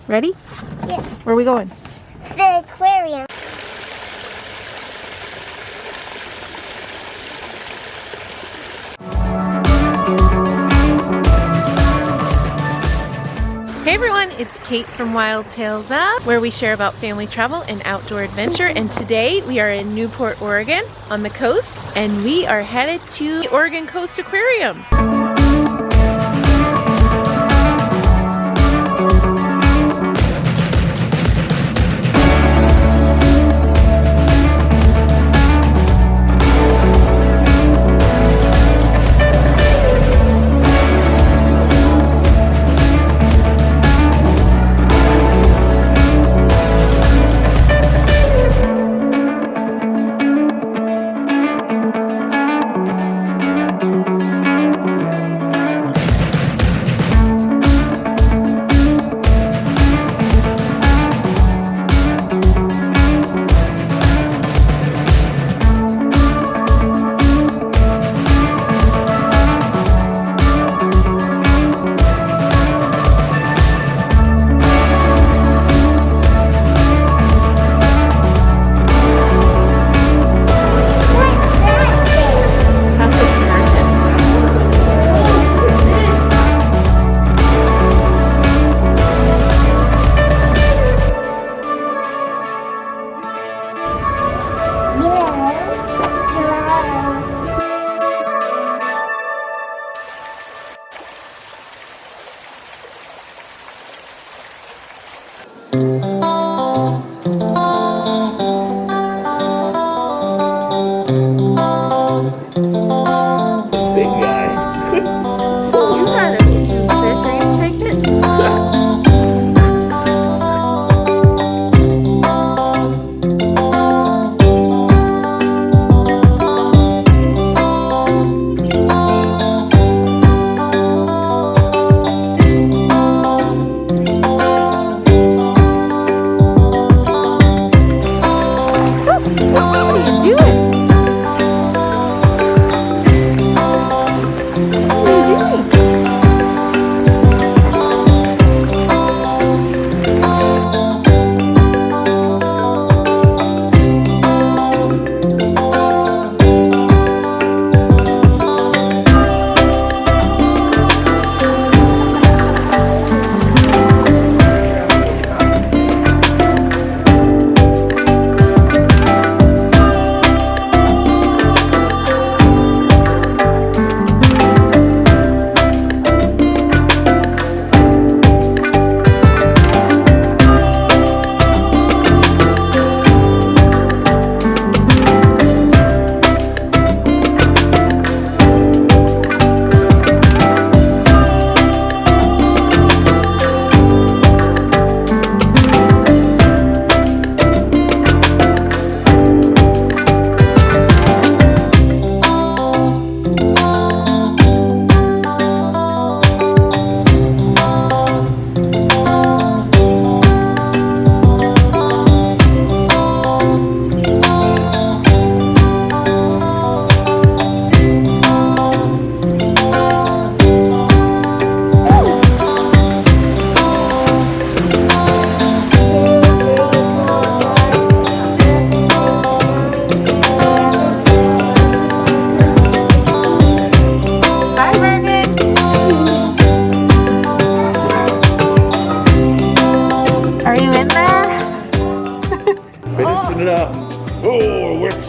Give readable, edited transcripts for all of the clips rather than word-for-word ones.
Ready? Yeah. Where are we going? The aquarium. Hey everyone, it's Kate from Wild Tales Up, where we share about family travel and outdoor adventure. And today we are in Newport, Oregon on the coast, and we are headed to the Oregon Coast Aquarium.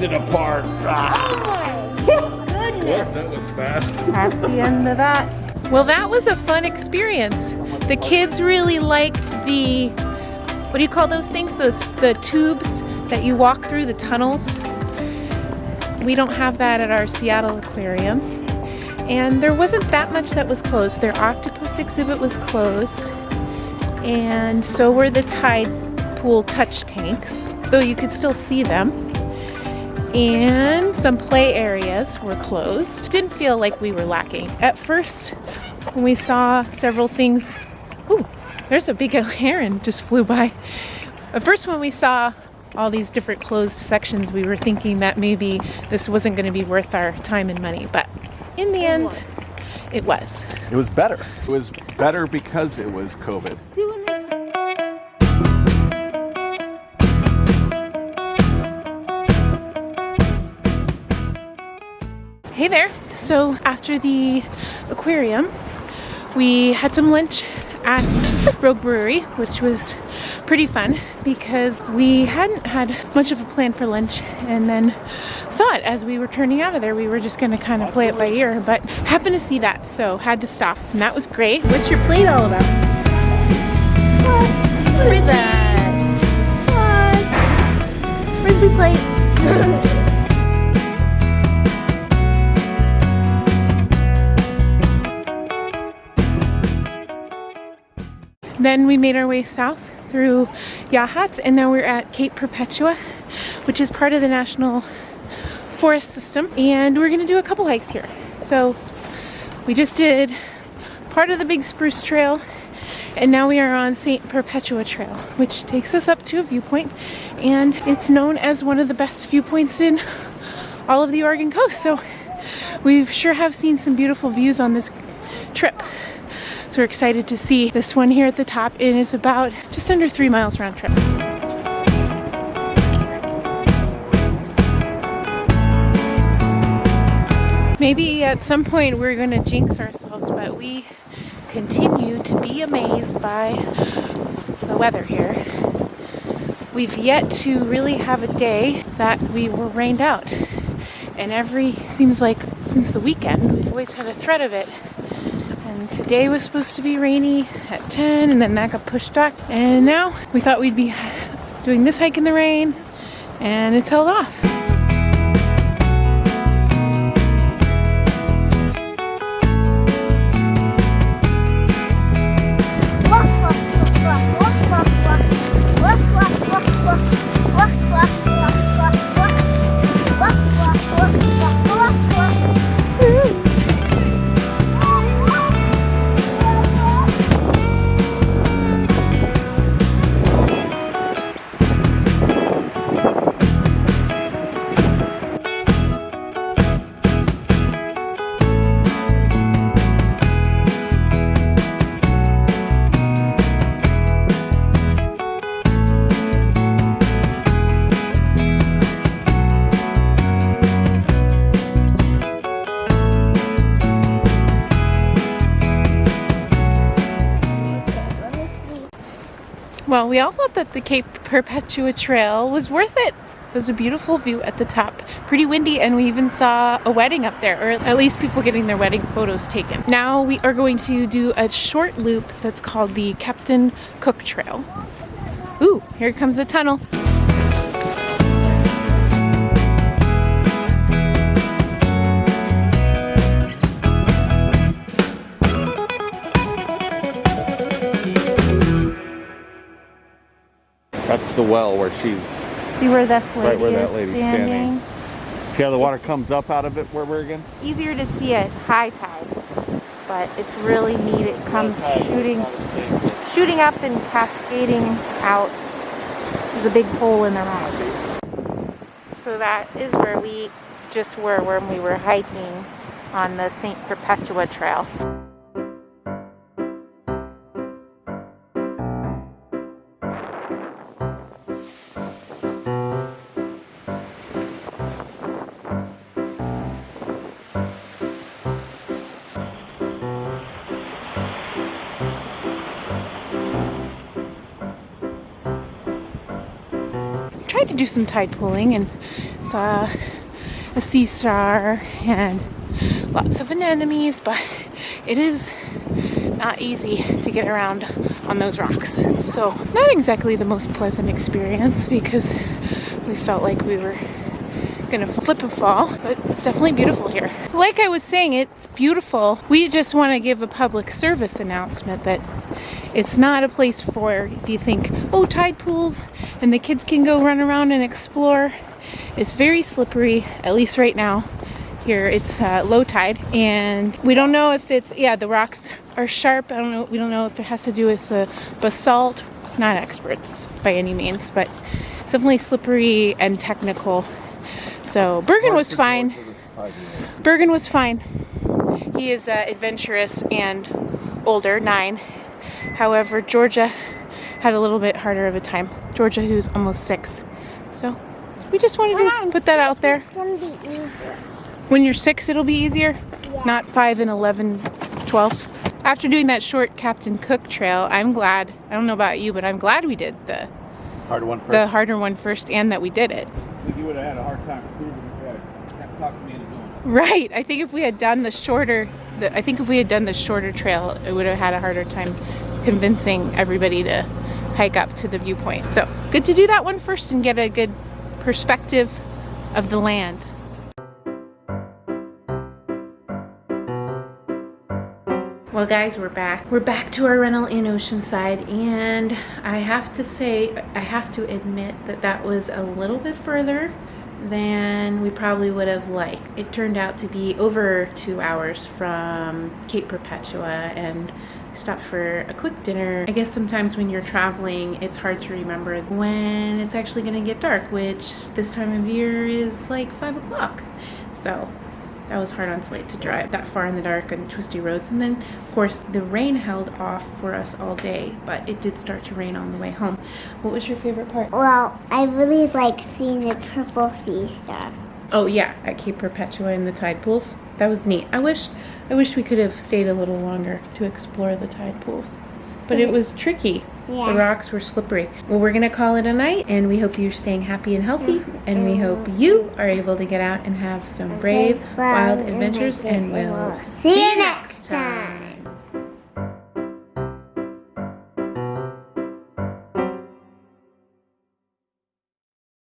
It apart. Oh my goodness. That was fast. That's the end of that. Well, that was a fun experience. The kids really liked the, what do you call those things? The tubes that you walk through, the tunnels. We don't have that at our Seattle aquarium. And there wasn't that much that was closed. Their octopus exhibit was closed. And so were the tide pool touch tanks, though you could still see them. And some play areas were closed. Didn't feel like we were lacking. At first, when we saw several things, ooh, there's a big heron just flew by. At first, when we saw all these different closed sections, we were thinking that maybe this wasn't going to be worth our time and money, but in the end, it was. It was better. It was better because it was COVID. See, when Hey there. So after the aquarium, we had some lunch at Rogue Brewery, which was pretty fun because we hadn't had much of a plan for lunch, and then saw it as we were turning out of there. We were just going to kind of play it by ear, but happened to see that, so had to stop, and that was great. What's your plate all about? What is that? What? Frisbee plate. Then we made our way south through Yachats, and now we're at Cape Perpetua, which is part of the National Forest System, and we're gonna do a couple hikes here. So we just did part of the Big Spruce Trail, and now we are on St. Perpetua Trail, which takes us up to a viewpoint, and it's known as one of the best viewpoints in all of the Oregon coast. So we sure have seen some beautiful views on this trip. So we're excited to see this one here at the top, and it's about just under 3 miles round trip. Maybe at some point we're going to jinx ourselves, but we continue to be amazed by the weather here. We've yet to really have a day that we were rained out, and seems like since the weekend we've always had a threat of it. And today was supposed to be rainy at 10, and then that got pushed back, and now we thought we'd be doing this hike in the rain, and it's held off. Well, we all thought that the Cape Perpetua Trail was worth it. It was a beautiful view at the top, pretty windy, and we even saw a wedding up there, or at least people getting their wedding photos taken. Now we are going to do a short loop that's called the Captain Cook Trail. Ooh, here comes a tunnel. That's the well where she's... See where this lady right where that is lady's standing? See how the water comes up out of it where we're again? It's easier to see at high tide, but it's really neat. It comes shooting up and cascading out. There's a big hole in the rock. So that is where we just were when we were hiking on the St. Perpetua Trail. Tried to do some tide pooling and saw a sea star and lots of anemones, but it is not easy to get around on those rocks. So not exactly the most pleasant experience because we felt like we were gonna slip and fall, but it's definitely beautiful here. Like I was saying, it's beautiful. We just want to give a public service announcement that it's not a place for, if you think, oh, tide pools and the kids can go run around and explore. It's very slippery, at least right now. Here it's low tide, and we don't know if it's, the rocks are sharp. We don't know if it has to do with the basalt. Not experts by any means, but it's definitely slippery and technical. So Bergen was fine. Bergen was fine. He is adventurous and older, 9. However, Georgia had a little bit harder of a time. Georgia, who's almost 6. So we just wanted to put that out there. It's gonna be easier. When you're 6, it'll be easier, Yeah. not 5 and 11/12. After doing that short Captain Cook trail, I'm glad. I don't know about you, but I'm glad we did the Harder one first. harder one first, and that we did it. I think you would have had a hard time proving it. Have to talk me into doing it. Right. I think if we had done the shorter, trail, it would have had a harder time convincing everybody to hike up to the viewpoint. So good to do that one first and get a good perspective of the land. Well guys, we're back. We're back to our rental in Oceanside, and I have to admit that was a little bit further than we probably would have liked. It turned out to be over 2 hours from Cape Perpetua, and we stopped for a quick dinner. I guess sometimes when you're traveling, it's hard to remember when it's actually gonna get dark, which this time of year is like 5 o'clock. So that was hard on Slate to drive that far in the dark and twisty roads. And then, of course, the rain held off for us all day, but it did start to rain on the way home. What was your favorite part? Well, I really like seeing the purple sea star. Oh yeah, at Cape Perpetua in the tide pools. That was neat. I wish we could have stayed a little longer to explore the tide pools. But it was tricky. Yeah. The rocks were slippery. Well, we're gonna call it a night, and we hope you're staying happy and healthy, and we hope you are able to get out and have some brave, wild adventures, and we'll See you next time.